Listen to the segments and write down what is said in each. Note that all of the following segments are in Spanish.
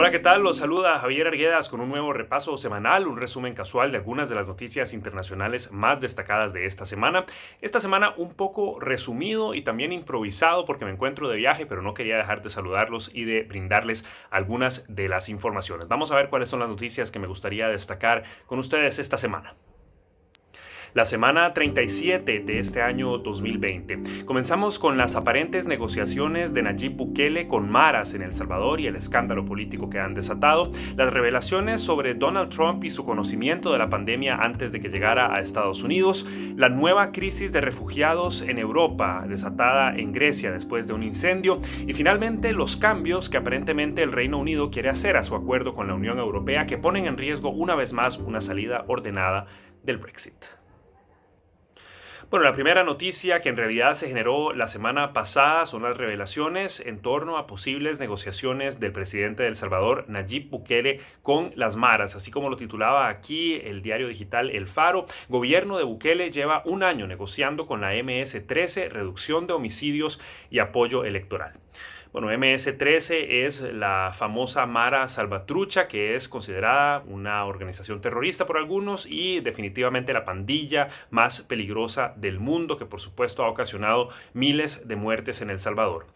Hola, ¿qué tal? Los saluda Javier Arguedas con un nuevo repaso semanal, un resumen casual de algunas de las noticias internacionales más destacadas de esta semana. Esta semana un poco resumido y también improvisado porque me encuentro de viaje, pero no quería dejar de saludarlos y de brindarles algunas de las informaciones. Vamos a ver cuáles son las noticias que me gustaría destacar con ustedes esta semana. La semana 37 de este año 2020. Comenzamos con las aparentes negociaciones de Nayib Bukele con maras en El Salvador y el escándalo político que han desatado, las revelaciones sobre Donald Trump y su conocimiento de la pandemia antes de que llegara a Estados Unidos, la nueva crisis de refugiados en Europa desatada en Grecia después de un incendio y finalmente los cambios que aparentemente el Reino Unido quiere hacer a su acuerdo con la Unión Europea que ponen en riesgo una vez más una salida ordenada del Brexit. Bueno, la primera noticia que en realidad se generó la semana pasada son las revelaciones en torno a posibles negociaciones del presidente de El Salvador, Nayib Bukele, con las maras. Así como lo titulaba aquí el diario digital El Faro, gobierno de Bukele lleva un año negociando con la MS-13 reducción de homicidios y apoyo electoral. Bueno, MS-13 es la famosa Mara Salvatrucha, que es considerada una organización terrorista por algunos y definitivamente la pandilla más peligrosa del mundo, que por supuesto ha ocasionado miles de muertes en El Salvador.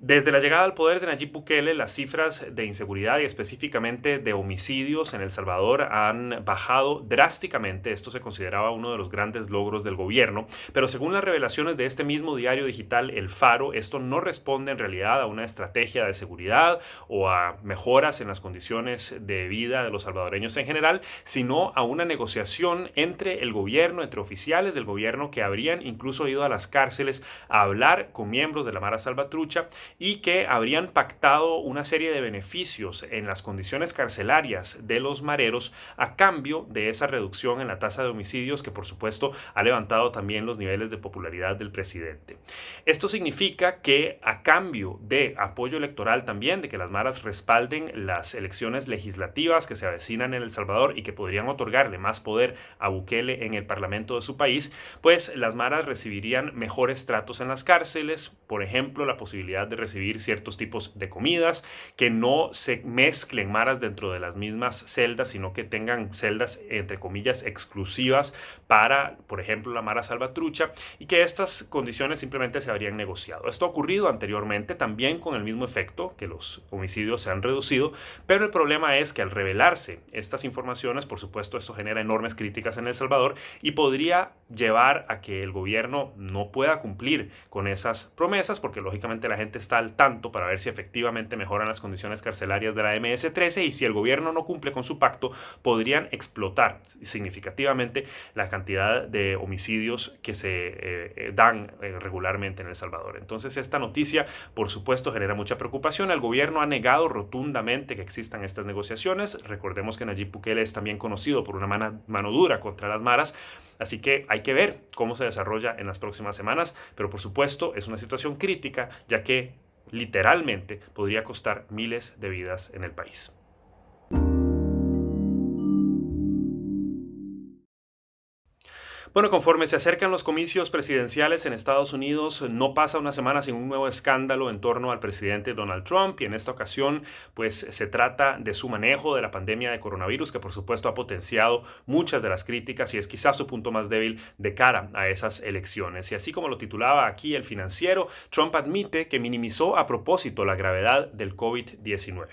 Desde la llegada al poder de Nayib Bukele, las cifras de inseguridad y específicamente de homicidios en El Salvador han bajado drásticamente. Esto se consideraba uno de los grandes logros del gobierno, pero según las revelaciones de este mismo diario digital El Faro, esto no responde en realidad a una estrategia de seguridad o a mejoras en las condiciones de vida de los salvadoreños en general, sino a una negociación entre el gobierno, entre oficiales del gobierno que habrían incluso ido a las cárceles a hablar con miembros de la Mara Salvatrucha y que habrían pactado una serie de beneficios en las condiciones carcelarias de los mareros a cambio de esa reducción en la tasa de homicidios que por supuesto ha levantado también los niveles de popularidad del presidente. Esto significa que a cambio de apoyo electoral también, de que las maras respalden las elecciones legislativas que se avecinan en El Salvador y que podrían otorgarle más poder a Bukele en el parlamento de su país, pues las maras recibirían mejores tratos en las cárceles, por ejemplo, la posibilidad de recibir ciertos tipos de comidas, que no se mezclen maras dentro de las mismas celdas, sino que tengan celdas, entre comillas, exclusivas para, por ejemplo, la Mara Salvatrucha, y que estas condiciones simplemente se habrían negociado. Esto ha ocurrido anteriormente también con el mismo efecto, que los homicidios se han reducido, pero el problema es que al revelarse estas informaciones, por supuesto, esto genera enormes críticas en El Salvador y podría llevar a que el gobierno no pueda cumplir con esas promesas, porque lógicamente la gente está al tanto para ver si efectivamente mejoran las condiciones carcelarias de la MS-13 y si el gobierno no cumple con su pacto, podrían explotar significativamente la cantidad de homicidios que se dan regularmente en El Salvador. Entonces esta noticia, por supuesto, genera mucha preocupación. El gobierno ha negado rotundamente que existan estas negociaciones. Recordemos que Nayib Bukele es también conocido por una mano dura contra las maras. Así que hay que ver cómo se desarrolla en las próximas semanas, pero por supuesto es una situación crítica, ya que literalmente podría costar miles de vidas en el país. Bueno, conforme se acercan los comicios presidenciales en Estados Unidos, no pasa una semana sin un nuevo escándalo en torno al presidente Donald Trump y en esta ocasión, pues se trata de su manejo de la pandemia de coronavirus, que por supuesto ha potenciado muchas de las críticas y es quizás su punto más débil de cara a esas elecciones. Y así como lo titulaba aquí el Financiero, Trump admite que minimizó a propósito la gravedad del COVID-19.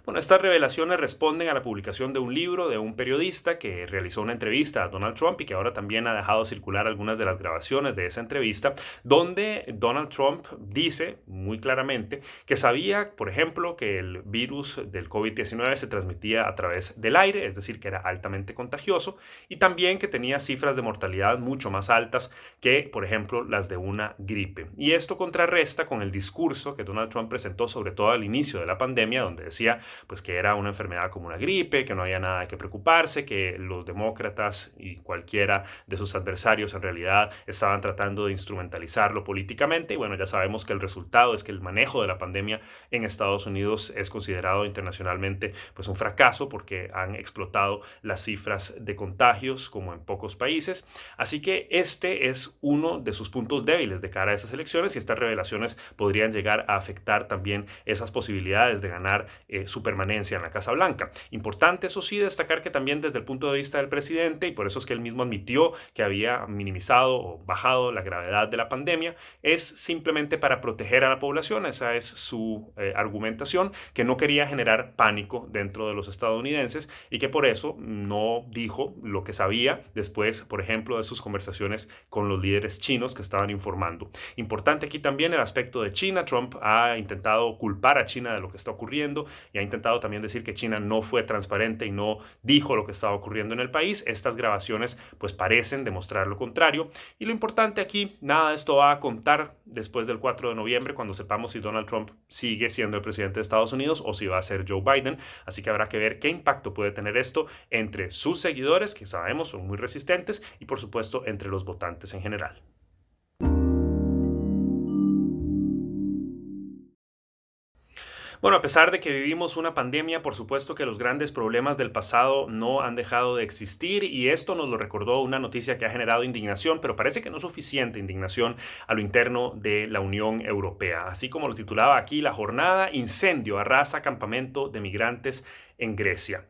Bueno, estas revelaciones responden a la publicación de un libro de un periodista que realizó una entrevista a Donald Trump y que ahora también ha dejado circular algunas de las grabaciones de esa entrevista, donde Donald Trump dice muy claramente que sabía, por ejemplo, que el virus del COVID-19 se transmitía a través del aire, es decir, que era altamente contagioso, y también que tenía cifras de mortalidad mucho más altas que, por ejemplo, las de una gripe. Y esto contrarresta con el discurso que Donald Trump presentó sobre todo al inicio de la pandemia, donde decía pues que era una enfermedad como una gripe, que no había nada que preocuparse, que los demócratas y cualquiera de sus adversarios en realidad estaban tratando de instrumentalizarlo políticamente. Y bueno, ya sabemos que el resultado es que el manejo de la pandemia en Estados Unidos es considerado internacionalmente pues un fracaso porque han explotado las cifras de contagios como en pocos países. Así que este es uno de sus puntos débiles de cara a esas elecciones y estas revelaciones podrían llegar a afectar también esas posibilidades de ganar su su permanencia en la Casa Blanca. Importante, eso sí, destacar que también desde el punto de vista del presidente, y por eso es que él mismo admitió que había minimizado o bajado la gravedad de la pandemia, es simplemente para proteger a la población. Esa es su argumentación, que no quería generar pánico dentro de los estadounidenses y que por eso no dijo lo que sabía después, por ejemplo, de sus conversaciones con los líderes chinos que estaban informando. Importante aquí también el aspecto de China. Trump ha intentado culpar a China de lo que está ocurriendo y ha intentado también decir que China no fue transparente y no dijo lo que estaba ocurriendo en el país. Estas grabaciones pues parecen demostrar lo contrario. Y lo importante aquí, nada de esto va a contar después del 4 de noviembre, cuando sepamos si Donald Trump sigue siendo el presidente de Estados Unidos o si va a ser Joe Biden. Así que habrá que ver qué impacto puede tener esto entre sus seguidores, que sabemos son muy resistentes, y por supuesto entre los votantes en general. Bueno, a pesar de que vivimos una pandemia, por supuesto que los grandes problemas del pasado no han dejado de existir, y esto nos lo recordó una noticia que ha generado indignación, pero parece que no suficiente indignación a lo interno de la Unión Europea. Así como lo titulaba aquí la jornada: incendio arrasa campamento de migrantes en Grecia.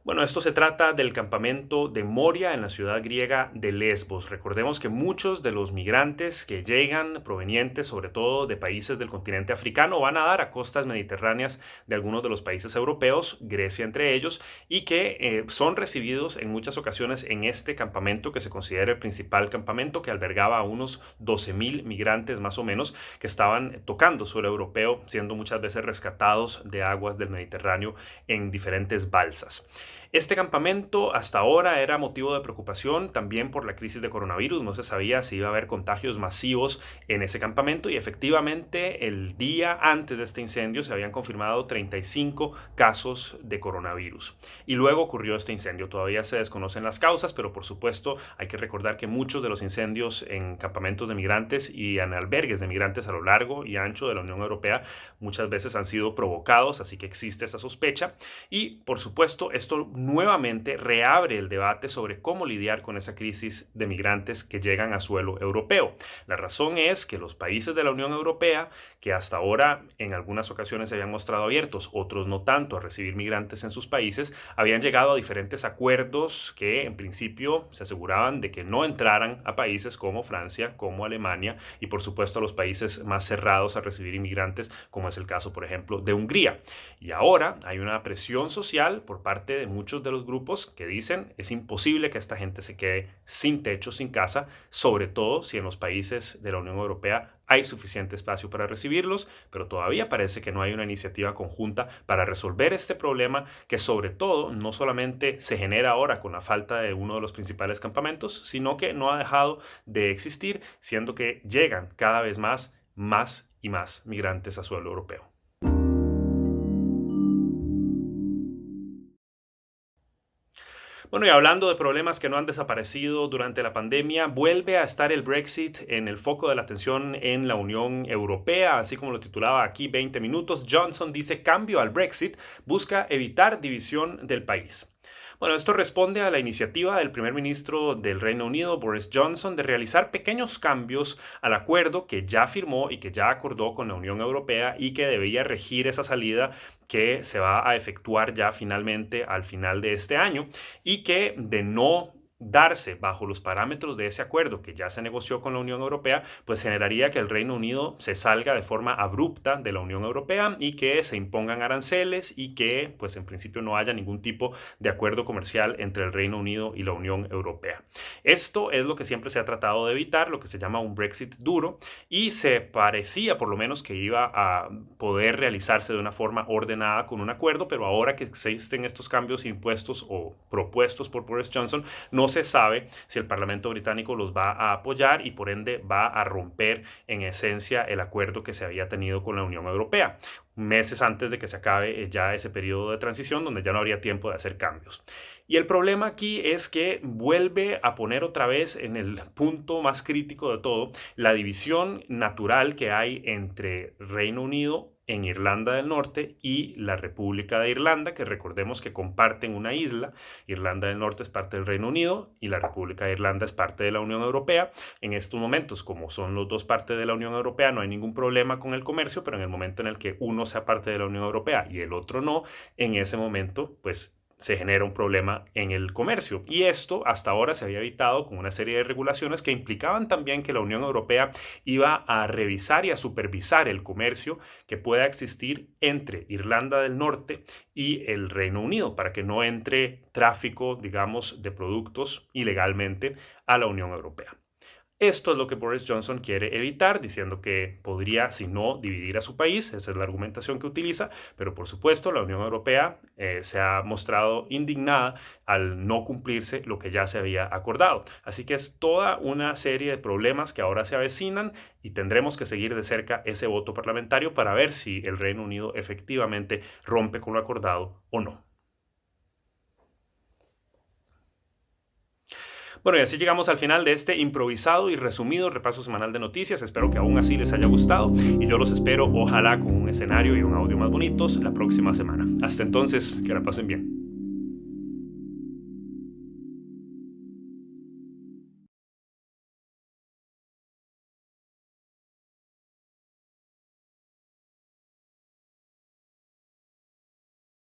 Bueno, esto se trata del campamento de Moria en la ciudad griega de Lesbos. Recordemos que muchos de los migrantes que llegan, provenientes sobre todo de países del continente africano, van a dar a costas mediterráneas de algunos de los países europeos, Grecia entre ellos, y que son recibidos en muchas ocasiones en este campamento, que se considera el principal campamento, que albergaba a unos 12.000 migrantes más o menos, que estaban tocando suelo europeo, siendo muchas veces rescatados de aguas del Mediterráneo en diferentes balsas. Este campamento hasta ahora era motivo de preocupación también por la crisis de coronavirus. No se sabía si iba a haber contagios masivos en ese campamento, y efectivamente el día antes de este incendio se habían confirmado 35 casos de coronavirus. Y luego ocurrió este incendio. Todavía se desconocen las causas, pero por supuesto hay que recordar que muchos de los incendios en campamentos de migrantes y en albergues de migrantes a lo largo y ancho de la Unión Europea muchas veces han sido provocados, así que existe esa sospecha. Y por supuesto esto nuevamente reabre el debate sobre cómo lidiar con esa crisis de migrantes que llegan a suelo europeo. La razón es que los países de la Unión Europea, que hasta ahora en algunas ocasiones se habían mostrado abiertos, otros no tanto, a recibir migrantes en sus países, habían llegado a diferentes acuerdos que en principio se aseguraban de que no entraran a países como Francia, como Alemania, y por supuesto a los países más cerrados a recibir inmigrantes, como es el caso, por ejemplo, de Hungría. Y ahora hay una presión social por parte de muchos de los grupos que dicen: es imposible que esta gente se quede sin techo, sin casa, sobre todo si en los países de la Unión Europea hay suficiente espacio para recibirlos, pero todavía parece que no hay una iniciativa conjunta para resolver este problema, que sobre todo no solamente se genera ahora con la falta de uno de los principales campamentos, sino que no ha dejado de existir, siendo que llegan cada vez más y más migrantes a suelo europeo. Bueno, y hablando de problemas que no han desaparecido durante la pandemia, vuelve a estar el Brexit en el foco de la atención en la Unión Europea, así como lo titulaba aquí 20 minutos. Johnson dice: cambio al Brexit, busca evitar división del país. Bueno, esto responde a la iniciativa del primer ministro del Reino Unido, Boris Johnson, de realizar pequeños cambios al acuerdo que ya firmó y que ya acordó con la Unión Europea, y que debía regir esa salida que se va a efectuar ya finalmente al final de este año, y que, de no darse bajo los parámetros de ese acuerdo que ya se negoció con la Unión Europea, pues generaría que el Reino Unido se salga de forma abrupta de la Unión Europea y que se impongan aranceles, y que pues en principio no haya ningún tipo de acuerdo comercial entre el Reino Unido y la Unión Europea. Esto es lo que siempre se ha tratado de evitar, lo que se llama un Brexit duro, y se parecía por lo menos que iba a poder realizarse de una forma ordenada con un acuerdo, pero ahora que existen estos cambios impuestos o propuestos por Boris Johnson, no se sabe si el Parlamento británico los va a apoyar, y por ende va a romper en esencia el acuerdo que se había tenido con la Unión Europea, meses antes de que se acabe ya ese periodo de transición, donde ya no habría tiempo de hacer cambios. Y el problema aquí es que vuelve a poner otra vez en el punto más crítico de todo la división natural que hay entre Reino Unido en Irlanda del Norte y la República de Irlanda, que recordemos que comparten una isla. Irlanda del Norte es parte del Reino Unido y la República de Irlanda es parte de la Unión Europea. En estos momentos, como son los dos partes de la Unión Europea, no hay ningún problema con el comercio, pero en el momento en el que uno sea parte de la Unión Europea y el otro no, en ese momento, pues se genera un problema en el comercio. Y esto hasta ahora se había evitado con una serie de regulaciones que implicaban también que la Unión Europea iba a revisar y a supervisar el comercio que pueda existir entre Irlanda del Norte y el Reino Unido para que no entre tráfico, digamos, de productos ilegalmente a la Unión Europea. Esto es lo que Boris Johnson quiere evitar, diciendo que podría, si no, dividir a su país. Esa es la argumentación que utiliza, pero por supuesto la Unión Europea se ha mostrado indignada al no cumplirse lo que ya se había acordado. Así que es toda una serie de problemas que ahora se avecinan y tendremos que seguir de cerca ese voto parlamentario para ver si el Reino Unido efectivamente rompe con lo acordado o no. Bueno, y así llegamos al final de este improvisado y resumido repaso semanal de noticias. Espero que aún así les haya gustado y yo los espero, ojalá, con un escenario y un audio más bonitos la próxima semana. Hasta entonces, que la pasen bien.